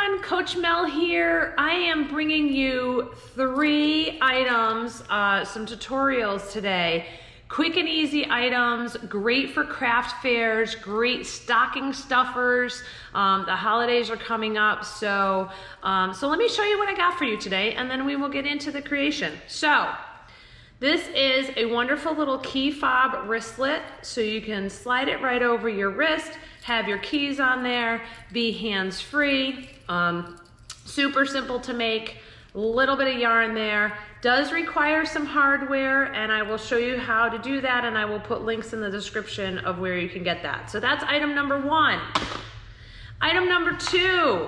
everyone, Coach Mel here. I am bringing you 3 items, some tutorials today. Quick and easy items, great for craft fairs, great stocking stuffers. The holidays are coming up, so let me show you what I got for you today, and then we will get into the creation. So, this is a wonderful little key fob wristlet, so you can slide it right over your wrist, have your keys on there, be hands-free, super simple to make, a little bit of yarn there. Does require some hardware, and I will show you how to do that, and I will put links in the description of where you can get that. So that's item number 1. Item number 2,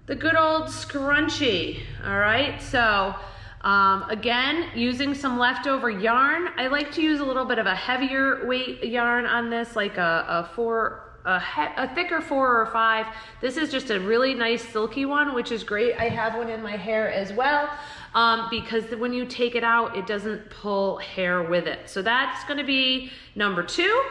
the good old scrunchie, all right? So again, using some leftover yarn. I like to use a little bit of a heavier weight yarn on this, like a thicker 4 or 5. This is just a really nice silky one, which is great. I have one in my hair as well, because when you take it out, it doesn't pull hair with it. So that's gonna be number 2.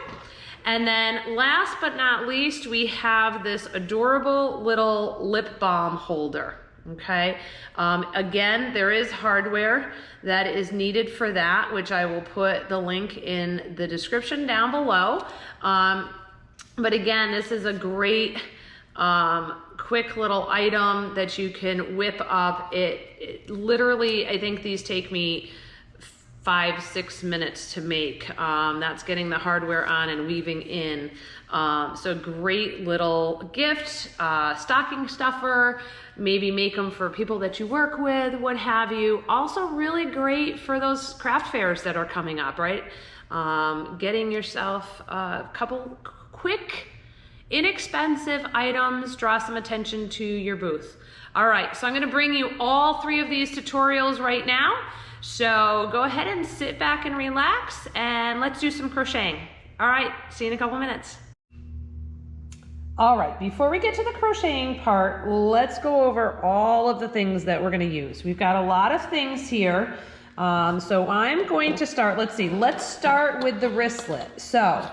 And then last but not least, we have this adorable little lip balm holder. Okay, again, there is hardware that is needed for that, which I will put the link in the description down below. But again, this is a great quick little item that you can whip up. It literally, I think these take me 5-6 minutes to make. That's getting the hardware on and weaving in. So great little gift, stocking stuffer, maybe make them for people that you work with, what have you. Also really great for those craft fairs that are coming up, right? Getting yourself a couple quick, inexpensive items, draw some attention to your booth. All right, so I'm gonna bring you all 3 of these tutorials right now. So go ahead and sit back and relax, and let's do some crocheting. All right, see you in a couple minutes. All right, before we get to the crocheting part, let's go over all of the things that we're gonna use. We've got a lot of things here. So I'm going to start, let's start with the wristlet. So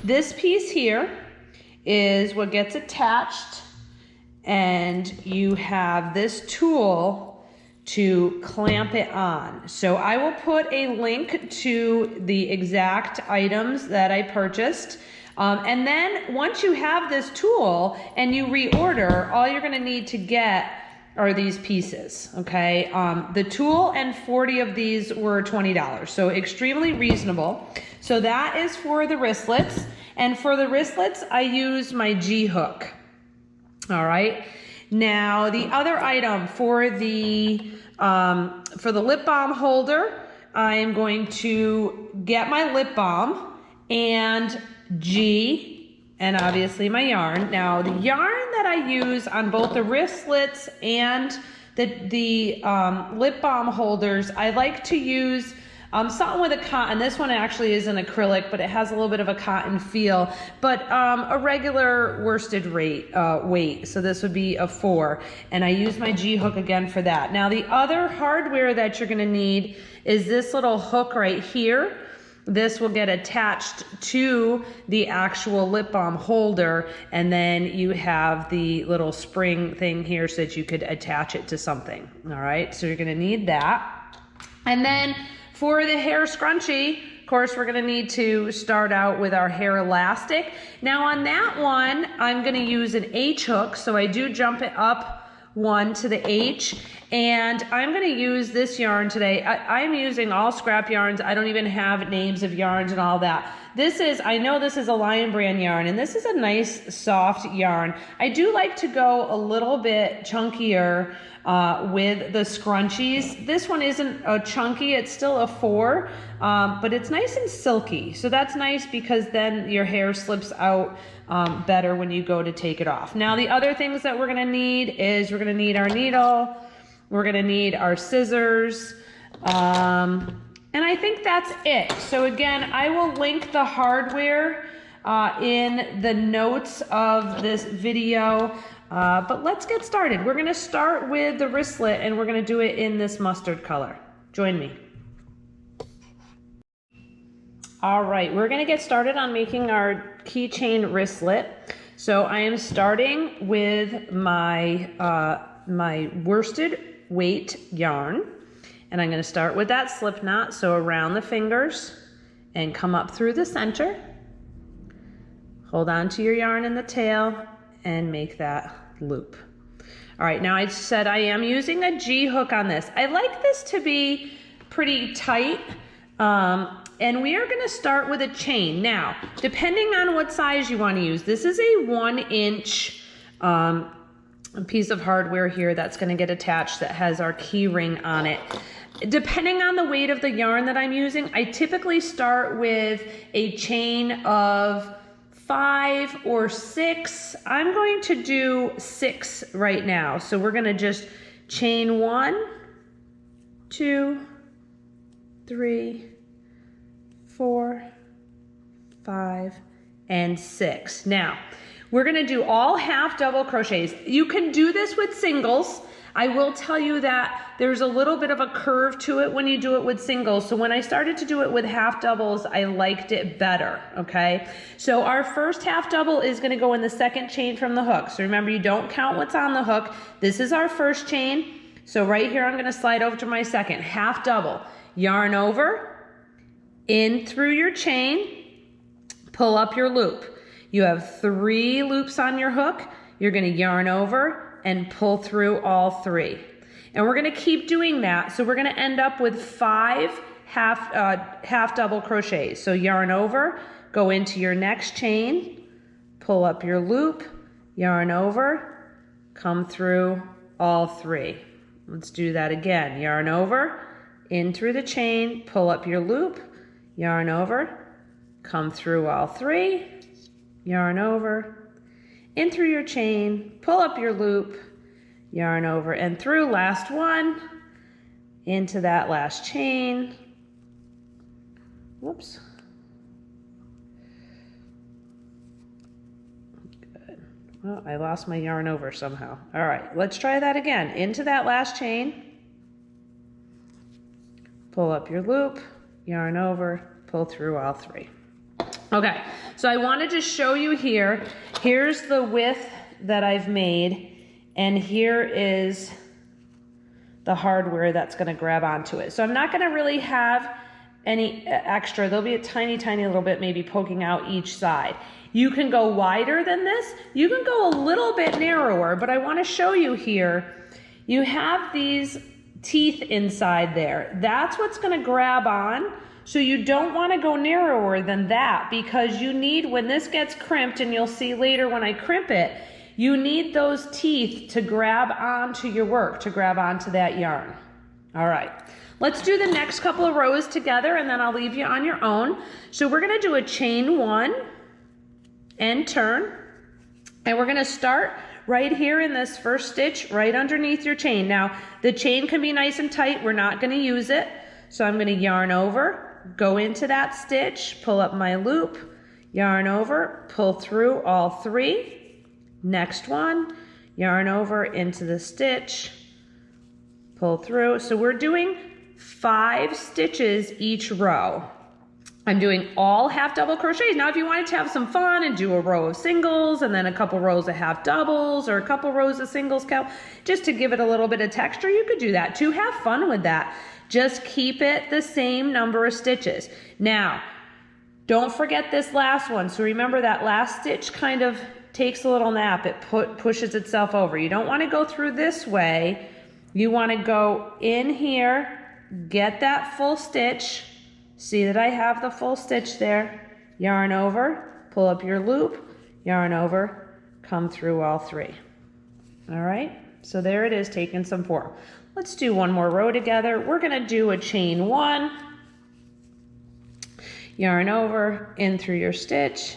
this piece here is what gets attached, and you have this tool to clamp it on. So I will put a link to the exact items that I purchased. And then once you have this tool and you reorder, all you're gonna need to get are these pieces, okay? The tool and 40 of these were $20, so extremely reasonable. So that is for the wristlets. And for the wristlets, I use my G hook, all right? Now, the other item for the lip balm holder, I am going to get my lip balm and G, and obviously my yarn. Now, the yarn that I use on both the wristlets and the lip balm holders, I like to use something with a cotton. This one actually is an acrylic, but it has a little bit of a cotton feel, but a regular worsted weight. So this would be a 4, and I use my G hook again for that. Now the other hardware that you're gonna need is this little hook right here. This will get attached to the actual lip balm holder, and then you have the little spring thing here so that you could attach it to something. All right, so you're gonna need that. And then for the hair scrunchie, of course, we're gonna need to start out with our hair elastic. Now on that one, I'm gonna use an H hook, so I do jump it up 1 to the H, and I'm gonna use this yarn today. I'm using all scrap yarns. I don't even have names of yarns and all that. I know this is a Lion Brand yarn, and this is a nice soft yarn. I do like to go a little bit chunkier with the scrunchies. This one isn't a chunky, it's still a 4, but it's nice and silky. So that's nice because then your hair slips out better when you go to take it off. Now the other things that we're gonna need is we're gonna need our needle, we're gonna need our scissors, and I think that's it. So again, I will link the hardware in the notes of this video. But let's get started. We're gonna start with the wristlet, and we're gonna do it in this mustard color. Join me. All right, we're gonna get started on making our keychain wristlet. So I am starting with my, my worsted weight yarn, and I'm going to start with that slip knot. So around the fingers and come up through the center. Hold on to your yarn in the tail and make that loop. All right, now I said I am using a G hook on this. I like this to be pretty tight. And we are going to start with a chain. Now, depending on what size you want to use, this is a 1-inch piece of hardware here that's going to get attached that has our key ring on it. Depending on the weight of the yarn that I'm using, I typically start with a chain of 5 or 6. I'm going to do 6 right now. So we're going to just chain 1, 2, 3, 4, 5, and 6. Now, we're going to do all half double crochets. You can do this with singles. I will tell you that there's a little bit of a curve to it when you do it with singles. So when I started to do it with half doubles, I liked it better, okay? So our first half double is going to go in the second chain from the hook. So remember, you don't count what's on the hook. This is our first chain. So right here, I'm going to slide over to my second half double. Yarn over, in through your chain, pull up your loop. You have 3 loops on your hook. You're going to yarn over and pull through all 3. And we're going to keep doing that. So we're going to end up with 5 half double crochets. So yarn over, go into your next chain, pull up your loop, yarn over, come through all 3. Let's do that again. Yarn over, in through the chain, pull up your loop, yarn over, come through all 3, yarn over, in through your chain, pull up your loop, yarn over and through, last one, into that last chain. Whoops. Good. Well, I lost my yarn over somehow. All right, let's try that again. Into that last chain, pull up your loop, yarn over, pull through all 3. Okay, so I wanted to show you here. Here's the width that I've made, and here is the hardware that's going to grab onto it. So I'm not going to really have any extra. There'll be a tiny, tiny little bit maybe poking out each side. You can go wider than this. You can go a little bit narrower, but I want to show you here. You have these teeth inside there. That's what's going to grab on. So you don't want to go narrower than that, because you need, when this gets crimped, and you'll see later when I crimp it, you need those teeth to grab onto your work, to grab onto that yarn. All right, let's do the next couple of rows together, and then I'll leave you on your own. So we're going to do a chain 1 and turn, and we're going to start right here in this first stitch right underneath your chain. Now the chain can be nice and tight. We're not going to use it. So I'm going to yarn over, go into that stitch, pull up my loop, yarn over, pull through all 3. Next one, yarn over into the stitch, pull through. So we're doing 5 stitches each row. I'm doing all half double crochets. Now, if you wanted to have some fun and do a row of singles and then a couple rows of half doubles or a couple rows of singles count, just to give it a little bit of texture, you could do that too. Have fun with that. Just keep it the same number of stitches. Now, don't forget this last one. So remember, that last stitch kind of takes a little nap. It pushes itself over. You don't want to go through this way. You want to go in here, get that full stitch. See that I have the full stitch there. Yarn over, pull up your loop, yarn over, come through all 3. All right, so there it is, taking some form. Let's do one more row together. We're going to do a chain 1, yarn over, in through your stitch,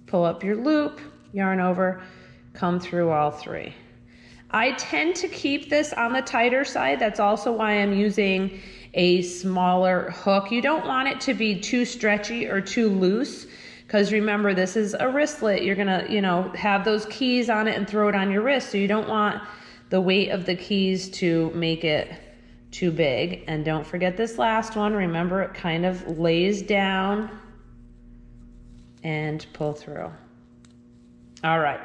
pull up your loop, yarn over, come through all 3. I tend to keep this on the tighter side. That's also why I'm using a smaller hook. You don't want it to be too stretchy or too loose, because remember, this is a wristlet. You're gonna, have those keys on it and throw it on your wrist. So you don't want the weight of the keys to make it too big. And don't forget this last one. Remember, it kind of lays down and pull through. All right,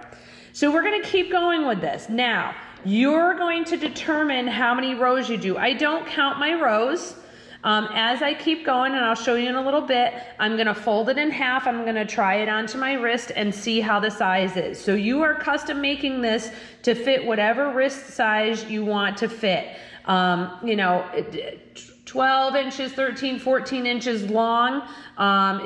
so we're gonna keep going with this. Now, you're going to determine how many rows you do. I don't count my rows. As I keep going, and I'll show you in a little bit, I'm gonna fold it in half. I'm gonna try it onto my wrist and see how the size is. So you are custom making this to fit whatever wrist size you want to fit. 12 inches, 13, 14 inches long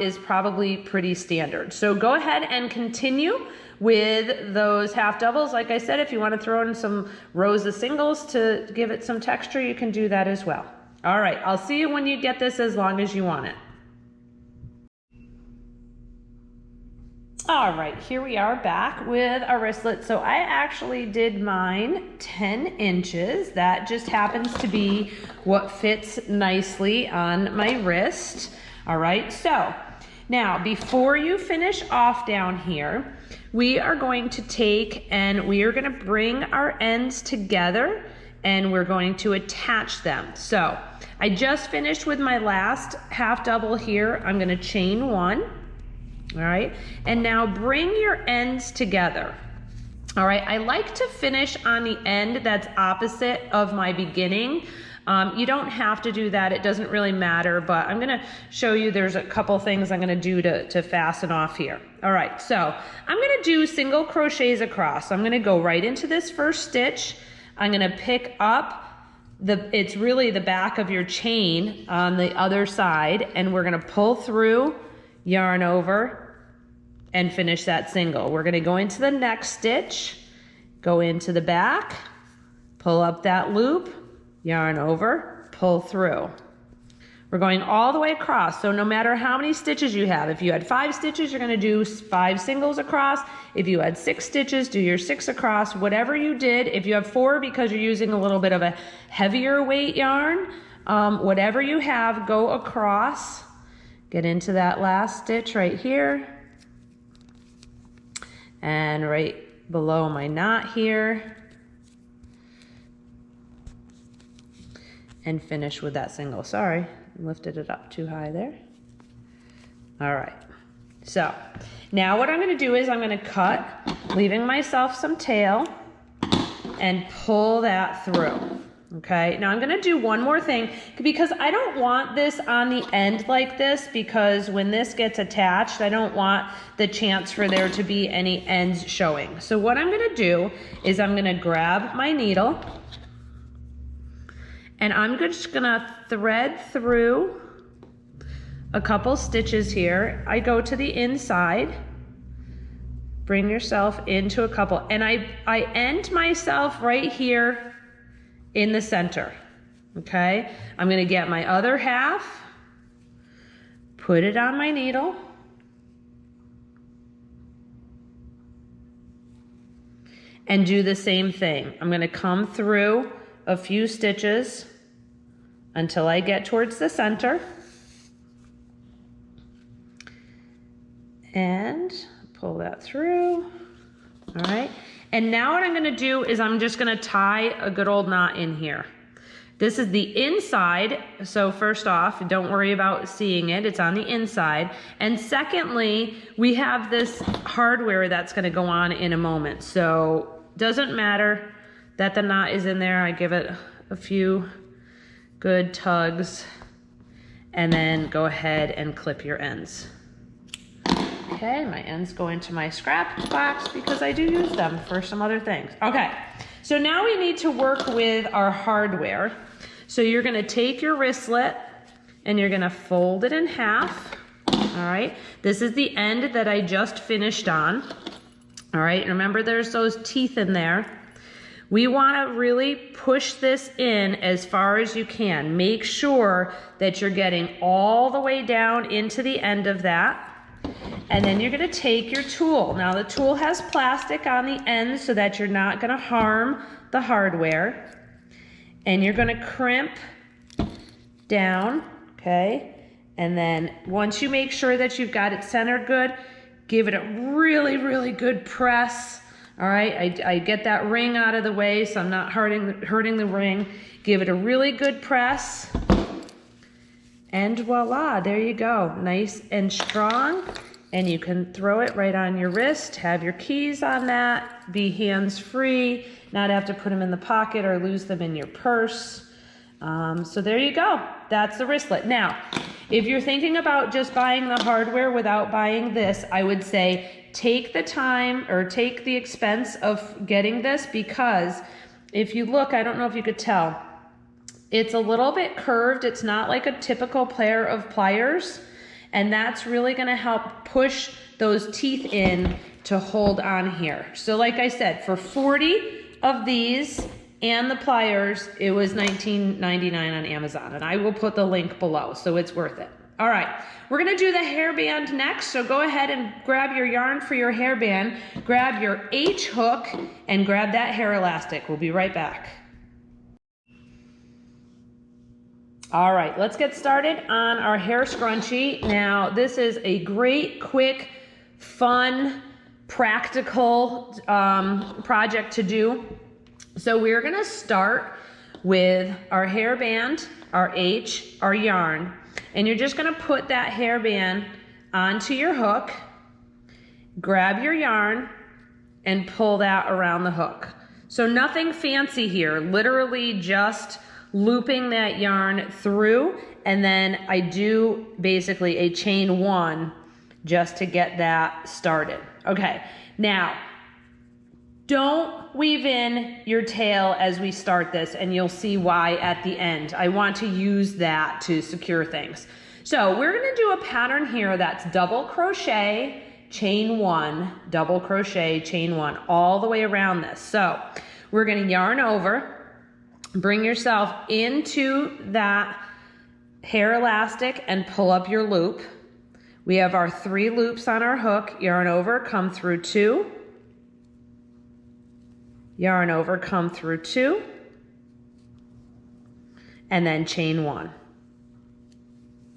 is probably pretty standard. So go ahead and continue with those half doubles. Like I said, if you want to throw in some rows of singles to give it some texture, you can do that as well. All right, I'll see you when you get this as long as you want it. All right, here we are back with our wristlet. So I actually did mine 10 inches. That just happens to be what fits nicely on my wrist. All right, so now before you finish off down here, we are going to take and we are going to bring our ends together and we're going to attach them. So I just finished with my last half double here. I'm going to chain one. All right, and now bring your ends together. All right, I like to finish on the end that's opposite of my beginning. You don't have to do that, it doesn't really matter, but I'm gonna show you there's a couple things I'm gonna do to fasten off here. All right, so I'm gonna do single crochets across. So I'm gonna go right into this first stitch. I'm gonna pick up it's really the back of your chain on the other side, and we're gonna pull through, yarn over, and finish that single. We're gonna go into the next stitch, go into the back, pull up that loop, yarn over, pull through. We're going all the way across, so no matter how many stitches you have, if you had 5 stitches, you're gonna do 5 singles across. If you had 6 stitches, do your 6 across. Whatever you did, if you have 4 because you're using a little bit of a heavier weight yarn, whatever you have, go across, get into that last stitch right here, and right below my knot here, and finish with that single. Sorry, lifted it up too high there. All right, so now what I'm gonna do is I'm gonna cut, leaving myself some tail, and pull that through. Okay, now I'm gonna do one more thing because I don't want this on the end like this, because when this gets attached, I don't want the chance for there to be any ends showing. So what I'm gonna do is I'm gonna grab my needle and I'm just gonna thread through a couple stitches here. I go to the inside, bring yourself into a couple, and I end myself right here in the center, okay? I'm gonna get my other half, put it on my needle, and do the same thing. I'm gonna come through a few stitches until I get towards the center, and pull that through, all right? And now what I'm gonna do is I'm just gonna tie a good old knot in here. This is the inside, so first off, don't worry about seeing it, it's on the inside. And secondly, we have this hardware that's gonna go on in a moment. So doesn't matter that the knot is in there. I give it a few good tugs and then go ahead and clip your ends. Okay, my ends go into my scrap box because I do use them for some other things. Okay, so now we need to work with our hardware. So you're gonna take your wristlet and you're gonna fold it in half, all right? This is the end that I just finished on, all right? Remember there's those teeth in there. We wanna really push this in as far as you can. Make sure that you're getting all the way down into the end of that. And then you're gonna take your tool. Now the tool has plastic on the end so that you're not gonna harm the hardware. And you're gonna crimp down, okay? And then once you make sure that you've got it centered good, give it a really, really good press. All right, I get that ring out of the way so I'm not hurting the ring. Give it a really good press. And voila, there you go. Nice and strong and you can throw it right on your wrist, have your keys on that, be hands-free, not have to put them in the pocket or lose them in your purse. So there you go. That's the wristlet. Now, if you're thinking about just buying the hardware without buying this, I would say take the time or take the expense of getting this, because if you look, I don't know if you could tell, it's a little bit curved. It's not like a typical pair of pliers, and that's really going to help push those teeth in to hold on here. So like I said, for 40 of these and the pliers, it was $19.99 on Amazon, and I will put the link below, so it's worth it. All right, we're gonna do the hairband next, so go ahead and grab your yarn for your hairband, grab your H hook, and grab that hair elastic. We'll be right back. All right, let's get started on our hair scrunchie. Now, this is a great, quick, fun, practical project to do. So we're gonna start with our hairband, our H, our yarn, and you're just gonna put that hairband onto your hook, grab your yarn, and pull that around the hook. So nothing fancy here, literally just looping that yarn through, and then I do basically a chain 1 just to get that started. Okay, now, don't weave in your tail as we start this, and you'll see why at the end. I want to use that to secure things. So we're gonna do a pattern here that's double crochet, chain 1, double crochet, chain 1, all the way around this. So we're gonna yarn over, bring yourself into that hair elastic and pull up your loop. We have our 3 loops on our hook, yarn over, come through 2, yarn over, come through 2, and then chain 1.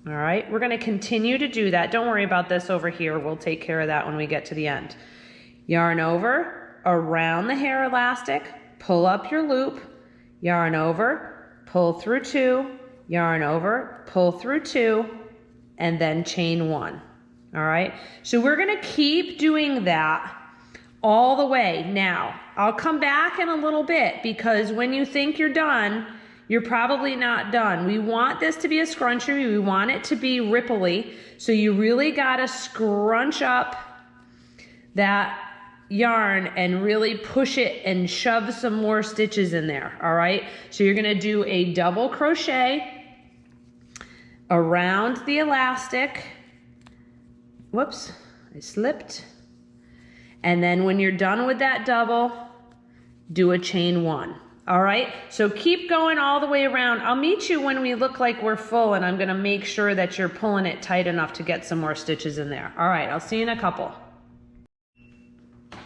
All right, we're gonna continue to do that. Don't worry about this over here. We'll take care of that when we get to the end. Yarn over, around the hair elastic, pull up your loop, yarn over, pull through 2, yarn over, pull through 2, and then chain 1. All right, so we're gonna keep doing that all the way. Now, I'll come back in a little bit, because when you think you're done, you're probably not done. We want this to be a scrunchie. We want it to be ripply. So you really gotta scrunch up that yarn and really push it and shove some more stitches in there, all right? So you're gonna do a double crochet around the elastic. Whoops, I slipped. And then when you're done with that double, do a chain 1. All right, so keep going all the way around. I'll meet you when we look like we're full, and I'm gonna make sure that you're pulling it tight enough to get some more stitches in there. All right, I'll see you in a couple.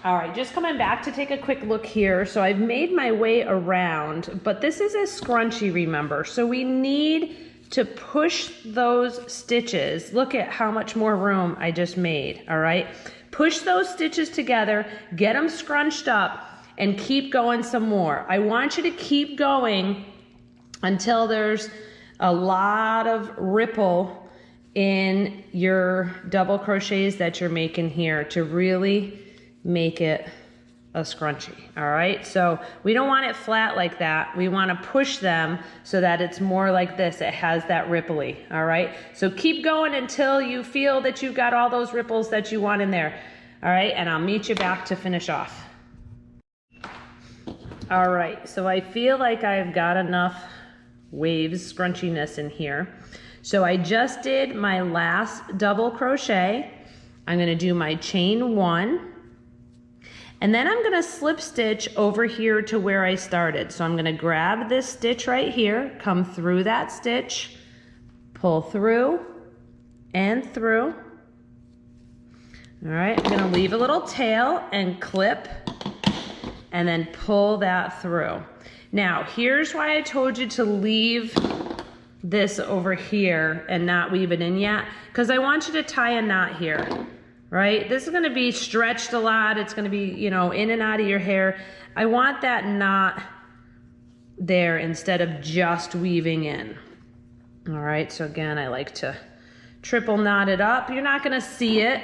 All right, just coming back to take a quick look here. So I've made my way around, but this is a scrunchie, remember. So we need to push those stitches. Look at how much more room I just made, all right? Push those stitches together, get them scrunched up, and keep going some more. I want you to keep going until there's a lot of ripple in your double crochets that you're making here to really make it a scrunchie, all right? So we don't want it flat like that. We want to push them so that it's more like this. It has that ripply, all right? So keep going until you feel that you've got all those ripples that you want in there, all right? And I'll meet you back to finish off. All right, so I feel like I've got enough waves, scrunchiness in here. So I just did my last double crochet. I'm gonna do my chain 1, and then I'm gonna slip stitch over here to where I started. So I'm gonna grab this stitch right here, come through that stitch, pull through and through. All right, I'm gonna leave a little tail and clip, and then pull that through. Now, here's why I told you to leave this over here and not weave it in yet, because I want you to tie a knot here, right? This is gonna be stretched a lot. It's gonna be, you know, in and out of your hair. I want that knot there instead of just weaving in. All right, so again, I like to triple knot it up. You're not gonna see it,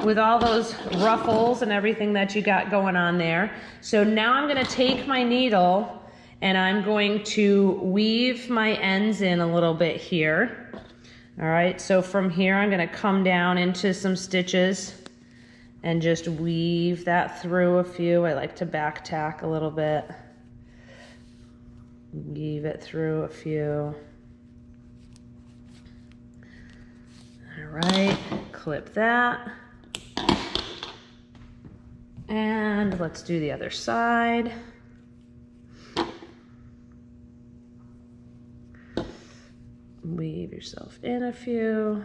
with all those ruffles and everything that you got going on there. So now I'm gonna take my needle and I'm going to weave my ends in a little bit here. All right, so from here I'm gonna come down into some stitches and just weave that through a few. I like to back tack a little bit. Weave it through a few. All right, clip that. And let's do the other side. Weave yourself in a few.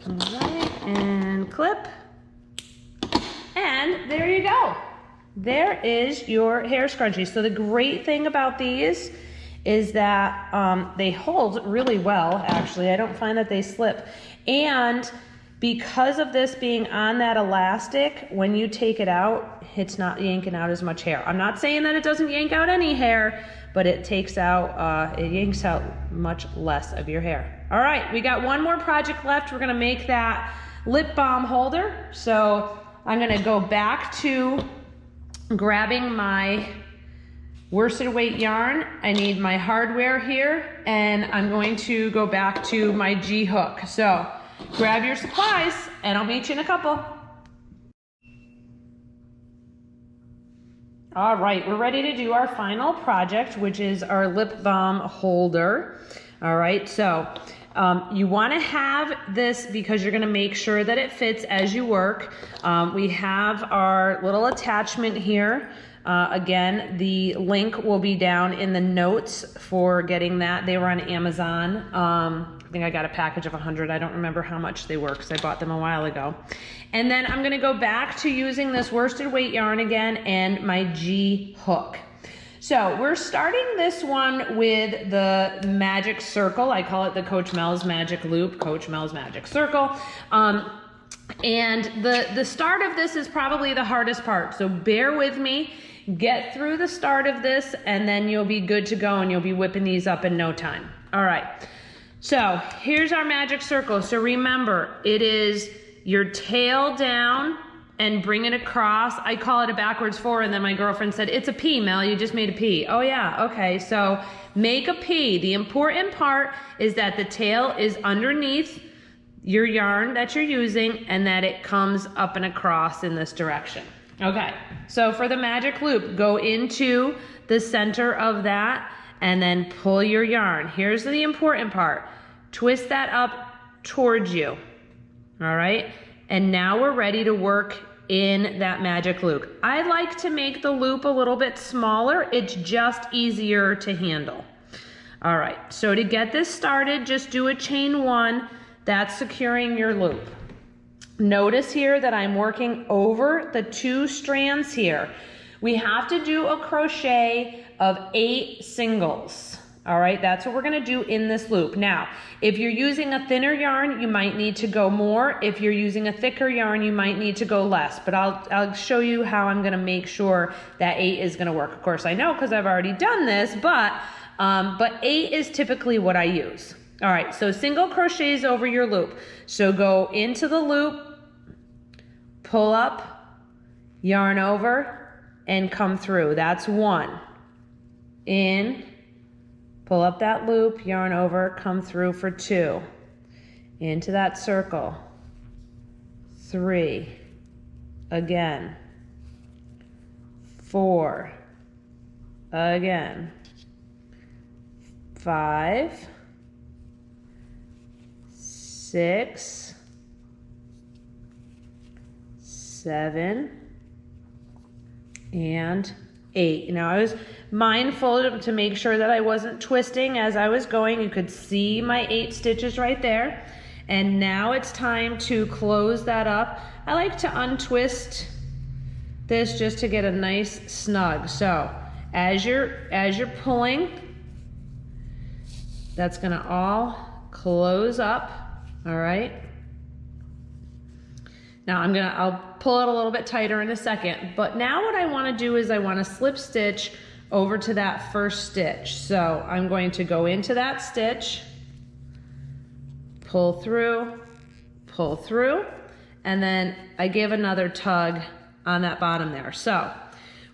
All right, and clip. And there you go. There is your hair scrunchie. So the great thing about these is that they hold really well, actually. I don't find that they slip. And because of this being on that elastic, when you take it out, it's not yanking out as much hair. I'm not saying that it doesn't yank out any hair, but it takes out, it yanks out much less of your hair. All right, we got one more project left. We're gonna make that lip balm holder. So I'm gonna go back to grabbing my worsted weight yarn. I need my hardware here, and I'm going to go back to my G hook. So grab your supplies and I'll meet you in a couple. All right, we're ready to do our final project, which is our lip balm holder. All right, so you want to have this because you're going to make sure that it fits as you work. We have our little attachment here. Again, the link will be down in the notes for getting that. They were on Amazon. I think I got a package of 100. I don't remember how much they were because I bought them a while ago. And then I'm going to go back to using this worsted weight yarn again and my G hook. So we're starting this one with the magic circle. I call it the Coach Mel's Magic Loop, Coach Mel's Magic Circle. And the start of this is probably the hardest part. So bear with me, get through the start of this, and then you'll be good to go and you'll be whipping these up in no time. All right. So here's our magic circle. So remember, it is your tail down and bring it across. I call it a backwards four, and then my girlfriend said, it's a P, Mel, you just made a P. Oh yeah, okay, so make a P. The important part is that the tail is underneath your yarn that you're using and that it comes up and across in this direction. Okay, so for the magic loop, go into the center of that and then pull your yarn. Here's the important part. Twist that up towards you, all right? And now we're ready to work in that magic loop. I like to make the loop a little bit smaller. It's just easier to handle. All right, so to get this started, just do a chain one. That's securing your loop. Notice here that I'm working over the 2 strands here. We have to do a crochet of 8 singles. All right, that's what we're gonna do in this loop. Now, if you're using a thinner yarn, you might need to go more. If you're using a thicker yarn, you might need to go less, but I'll show you how I'm gonna make sure that 8 is gonna work. Of course, I know because I've already done this, but 8 is typically what I use. All right, so single crochets over your loop. So go into the loop, pull up, yarn over, and come through. That's 1. In, pull up that loop, yarn over, come through for 2. Into that circle. 3. Again. 4. Again. 5. 6. 7. And 8. Now I was mindful to make sure that I wasn't twisting as I was going. You could see my 8 stitches right there. And now it's time to close that up. I like to untwist this just to get a nice snug. So as you're pulling, that's gonna all close up, all right? Now I'll pull it a little bit tighter in a second, but now what I wanna do is I wanna slip stitch over to that first stitch. So I'm going to go into that stitch, pull through, and then I give another tug on that bottom there. So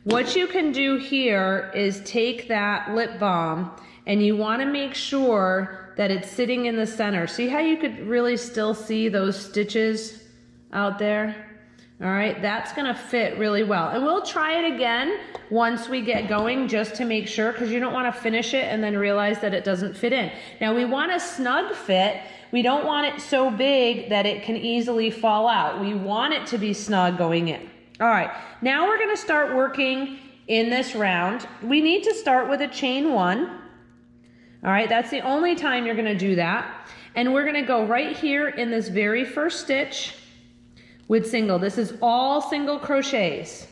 what you can do here is take that lip balm and you want to make sure that it's sitting in the center. See how you could really still see those stitches out there? All right, that's gonna fit really well. And we'll try it again once we get going just to make sure, because you don't want to finish it and then realize that it doesn't fit in. Now we want a snug fit. We don't want it so big that it can easily fall out. We want it to be snug going in. All right, now we're gonna start working in this round. We need to start with a chain 1. All right, that's the only time you're gonna do that. And we're gonna go right here in this very first stitch with single. This is all single crochets.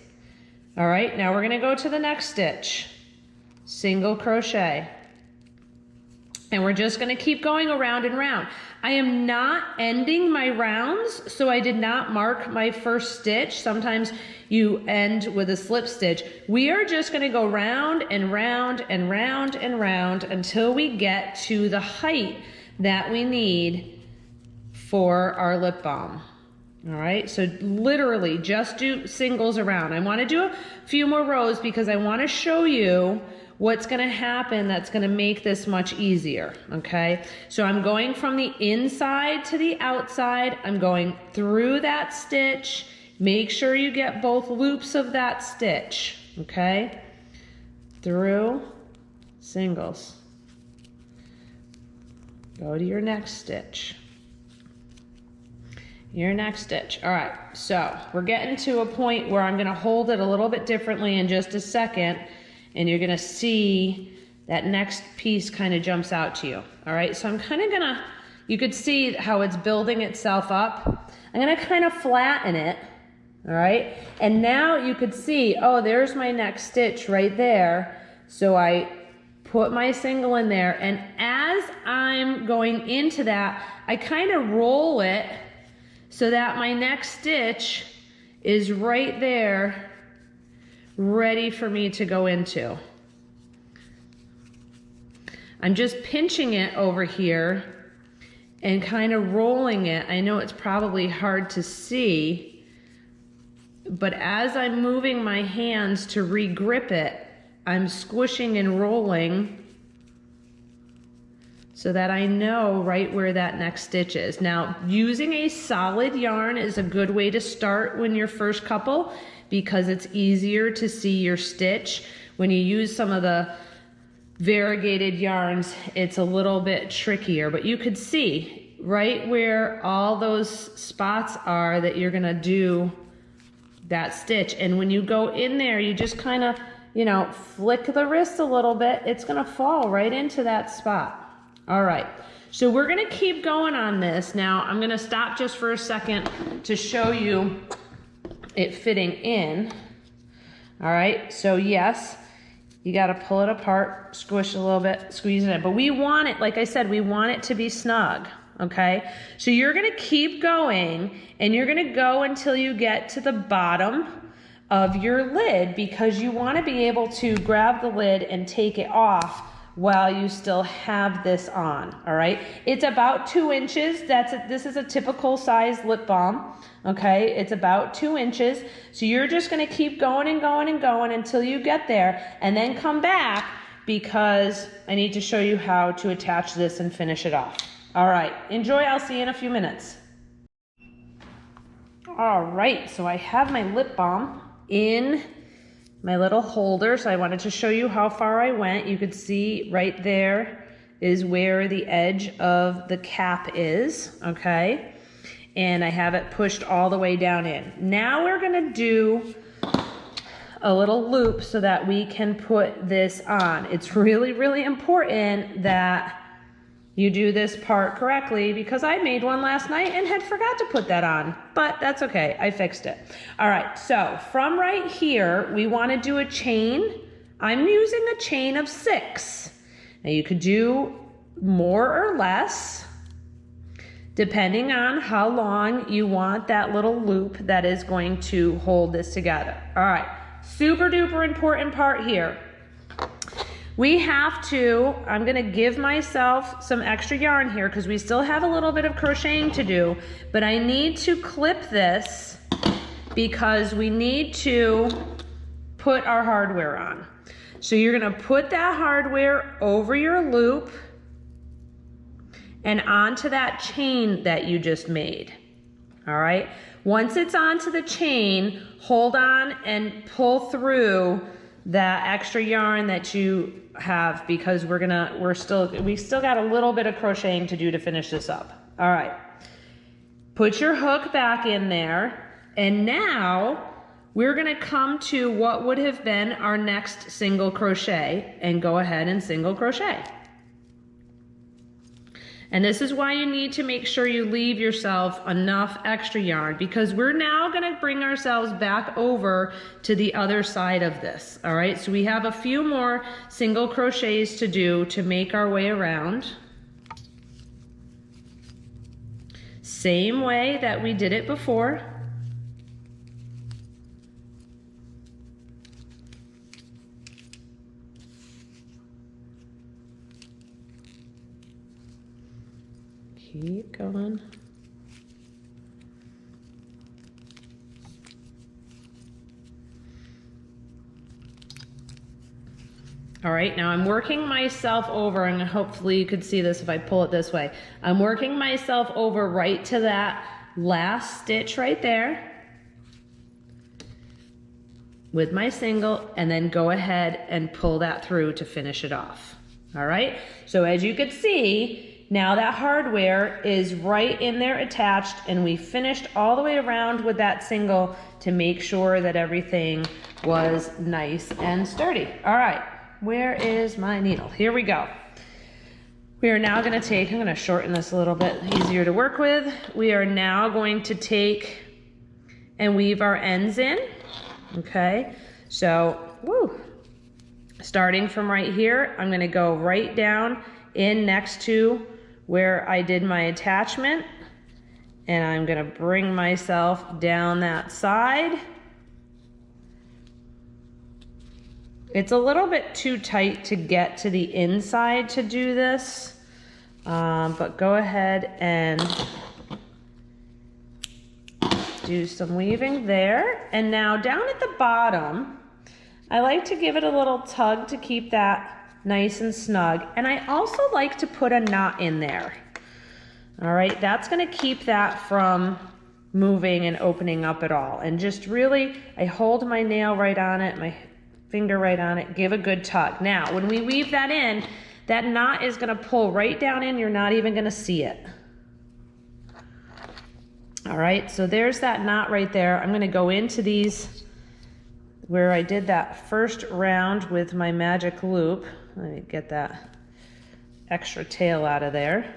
All right, now we're gonna go to the next stitch, single crochet. And we're just gonna keep going around and round. I am not ending my rounds, so I did not mark my first stitch. Sometimes you end with a slip stitch. We are just gonna go round and round and round and round until we get to the height that we need for our lip balm. All right, so literally just do singles around. I wanna do a few more rows because I wanna show you what's gonna happen that's gonna make this much easier, okay? So I'm going from the inside to the outside. I'm going through that stitch. Make sure you get both loops of that stitch, okay? Through, singles. Go to your next stitch. Your next stitch. All right, so we're getting to a point where I'm gonna hold it a little bit differently in just a second, and you're gonna see that next piece kind of jumps out to you. All right, so I'm kind of gonna, you could see how it's building itself up. I'm gonna kind of flatten it, all right? And now you could see, oh, there's my next stitch right there. So I put my single in there, and as I'm going into that, I kind of roll it so that my next stitch is right there, ready for me to go into. I'm just pinching it over here and kind of rolling it. I know it's probably hard to see, but as I'm moving my hands to re-grip it, I'm squishing and rolling so that I know right where that next stitch is. Now, using a solid yarn is a good way to start when you're first couple, because it's easier to see your stitch. When you use some of the variegated yarns, it's a little bit trickier, but you could see right where all those spots are that you're gonna do that stitch. And when you go in there, you just kind of, you know, flick the wrist a little bit, it's gonna fall right into that spot. All right, so we're gonna keep going on this. Now, I'm gonna stop just for a second to show you it fitting in. All right, so yes, you gotta pull it apart, squish a little bit, squeeze it in. But we want it, like I said, we want it to be snug, okay? So you're gonna keep going, and you're gonna go until you get to the bottom of your lid, because you wanna be able to grab the lid and take it off while you still have this on, all right? It's about 2 inches. This is a typical size lip balm, okay? It's about 2 inches. So you're just gonna keep going and going and going until you get there, and then come back, because I need to show you how to attach this and finish it off. All right, enjoy, I'll see you in a few minutes. All right, so I have my lip balm in my little holder, so I wanted to show you how far I went. You could see right there is where the edge of the cap is, okay? And I have it pushed all the way down in. Now we're gonna do a little loop so that we can put this on. It's really, really important that you do this part correctly, because I made one last night and had forgot to put that on, but that's okay, I fixed it. All right, so from right here, we wanna do a chain. I'm using a chain of 6. Now you could do more or less, depending on how long you want that little loop that is going to hold this together. All right, super duper important part here. I'm gonna give myself some extra yarn here because we still have a little bit of crocheting to do, but I need to clip this because we need to put our hardware on. So you're gonna put that hardware over your loop and onto that chain that you just made, all right? Once it's onto the chain, hold on and pull through that extra yarn that you have because we still got a little bit of crocheting to do to finish this up. All right, put your hook back in there, and now we're gonna come to what would have been our next single crochet and go ahead and single crochet. And this is why you need to make sure you leave yourself enough extra yarn because we're now gonna bring ourselves back over to the other side of this, all right? So we have a few more single crochets to do to make our way around. Same way that we did it before. Keep going. All right, now I'm working myself over, and hopefully you could see this if I pull it this way. I'm working myself over right to that last stitch right there with my single, and then go ahead and pull that through to finish it off. All right, so as you could see, now that hardware is right in there attached, and we finished all the way around with that single to make sure that everything was nice and sturdy. All right, where is my needle? Here we go. We are now gonna take, I'm gonna shorten this a little bit easier to work with. We are now going to take and weave our ends in, okay? So, starting from right here, I'm gonna go right down in next to where I did my attachment, and I'm gonna bring myself down that side. It's a little bit too tight to get to the inside to do this, but go ahead and do some weaving there. And now down at the bottom, I like to give it a little tug to keep that nice and snug. And I also like to put a knot in there. All right, that's gonna keep that from moving and opening up at all. And just really, I hold my nail right on it, my finger right on it, give a good tug. Now, when we weave that in, that knot is gonna pull right down in, you're not even gonna see it. All right, so there's that knot right there. I'm gonna go into these where I did that first round with my magic loop. Let me get that extra tail out of there.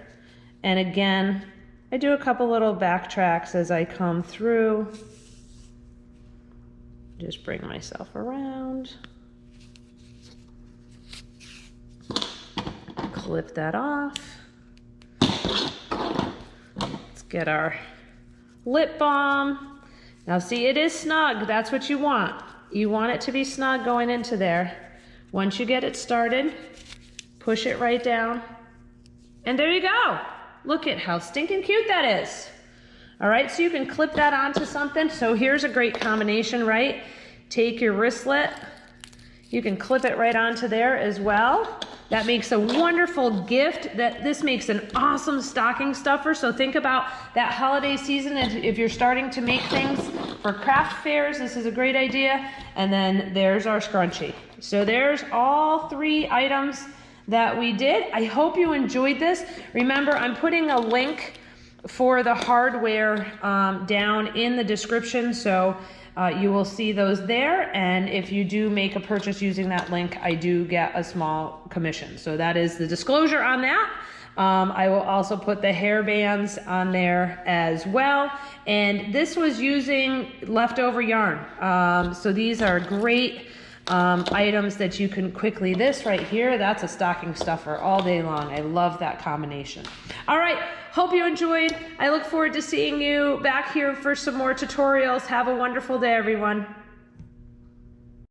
And again, I do a couple little backtracks as I come through. Just bring myself around. Clip that off. Let's get our lip balm. Now see, it is snug. That's what you want. You want it to be snug going into there. Once you get it started, push it right down. And there you go. Look at how stinking cute that is. All right, so you can clip that onto something. So here's a great combination, right? Take your wristlet. You can clip it right onto there as well. That makes a wonderful gift. This makes an awesome stocking stuffer. So think about that holiday season. If you're starting to make things for craft fairs, this is a great idea. And then there's our scrunchie. So there's all 3 items that we did. I hope you enjoyed this. Remember, I'm putting a link for the hardware down in the description. So you will see those there, and if you do make a purchase using that link, I do get a small commission. So that is the disclosure on that. I will also put the hair bands on there as well. And this was using leftover yarn. So these are great items that you can quickly, this right here, that's a stocking stuffer all day long. I love that combination. All right, hope you enjoyed. I look forward to seeing you back here for some more tutorials. Have a wonderful day, everyone.